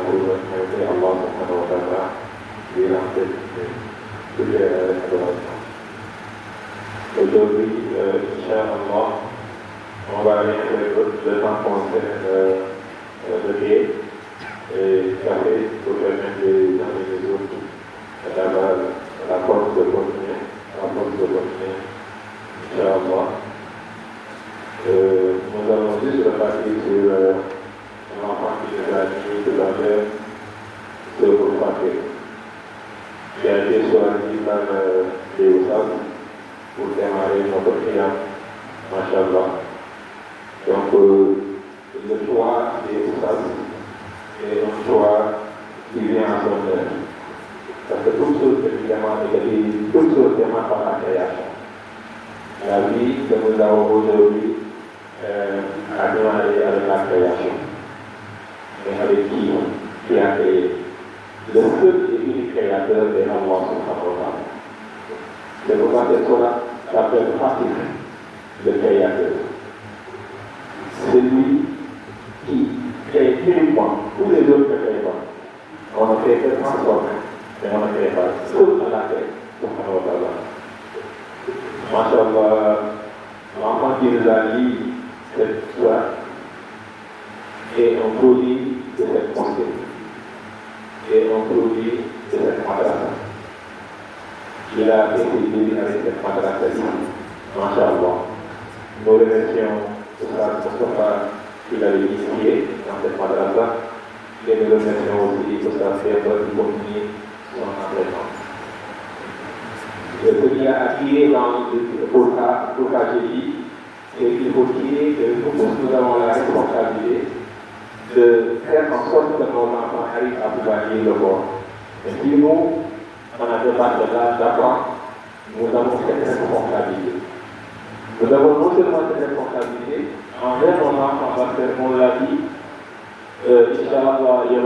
pour inviter Allah subhanahu wa ta'ala et lancer toutes les adorations. Aujourd'hui, Inch'Allah, on va aller le temps concerne le thé et café pour permettre les uns et les autres d'avoir la force de continuer, Inch'Allah. Nous allons juste repartir sur l'enfant qui nous a dit tout à l'heure, ce pour Fatir, qui a été choisi par les Oussas pour démarrer notre prière, Masha'Allah. Donc, le choix des Oussas est un choix qui vient à son heure. Parce que toute chose que nous demandons, toute chose demande par la création. La vie que nous avons aujourd'hui a démarré avec la création. Mais avec qui a créé? Le seul et unique créateur est Allah subhanahu wa ta'ala. C'est pour ça que cela s'appelle Fatir, le créateur. C'est lui qui crée uniquement, tous les autres ne créent pas. On ne fait que transformer, mais on ne crée pas. Seul à la terre, subhanahu wa ta'ala. Masha'Allah, l'enfant qui nous a dit cette histoire est un produit de cette pensée, est un produit de cette madrasa. Il a été élevé avec cette madrasa ici, Masha'Allah. Nous remercions Mustafa qui l'a initié dans cette madrasa et nous remercions aussi Mustafa qui continue son entraînement. Ce qui a attiré pour KGI, c'est qu'il faut tirer que nous tous nous avons la responsabilité de faire en sorte que nos enfants arrivent à pouvoir lire le corps. Et si nous, on a fait part de l'âge d'apprendre, nous avons cette responsabilité. Nous avons non seulement cette responsabilité envers nos enfants, parce qu'on l'a dit, Inch'Allah, il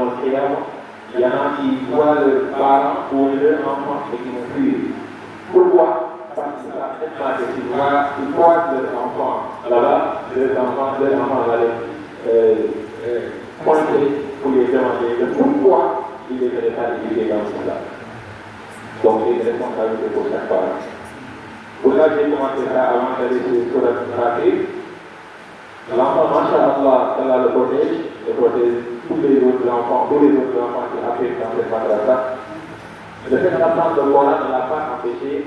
y en a qui voient leurs parents ou leurs enfants et qui vont fuir. Pourquoi? Parce que ça fait mal, ils voient leurs enfants là-bas, leurs enfants vont aller pointer pour les demander de pourquoi ils ne veulent pas étudier dans cela. Donc, il y a une responsabilité pour chaque parent. Pour ça, j'ai commencé ça avant d'aller sur la pratique. L'enfant, Masha'Allah, Allah le protège tous les autres enfants qui arrivent dans cette madrasa. Le fait d'apprendre le Coran ne l'a pas empêché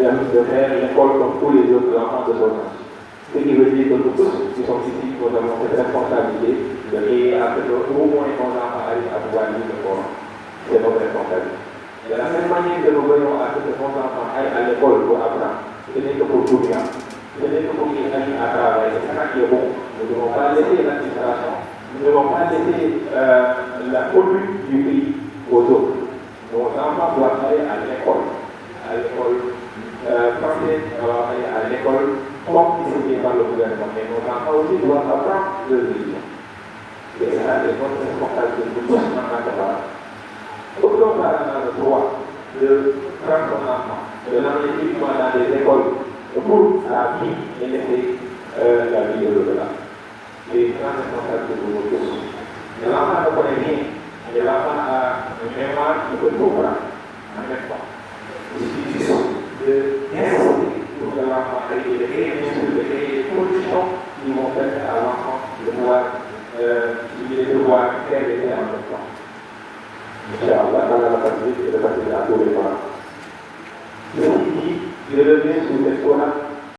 de faire l'école comme tous les autres enfants de son âge. Ce qui veut dire que nous tous qui sommes ici, nous avons cette responsabilité de veiller à ce qu'au moins nos enfants arrivent à pouvoir lire le Coran. C'est notre responsabilité. De la même manière que nous voyons à ce que nos enfants aillent à l'école pour apprendre, ce n'est que pour tout bien. Ce n'est que pour qu'ils aillent à travailler. C'est ça qui est bon. Nous ne devons pas laisser l'administration, nous ne devons pas laisser la conduite du pays aux autres. Nos enfants doivent aller à l'école française, doivent aller à l'école comme décidé par le gouvernement. Mais nos enfants aussi doivent apprendre leur religion. Et ça, c'est notre responsabilité de tous en tant que parents. Aucun parent n'a le droit de prendre son enfant, de l'emmener uniquement dans des écoles pour la vie et laisser la vie de l'au-delà. C'est une grande responsabilité pour nous tous. Mais l'enfant ne connaît rien. Et l'enfant a une mémoire qui peut tout prendre en même temps. Il suffit d'insister pour que l'enfant ait des conditions qui vont permettre à l'enfant de pouvoir faire des choses en même temps. Inch'Allah, dans la facilité et de faciliter à tous les parents. Ceci dit, je reviens sur cette Coran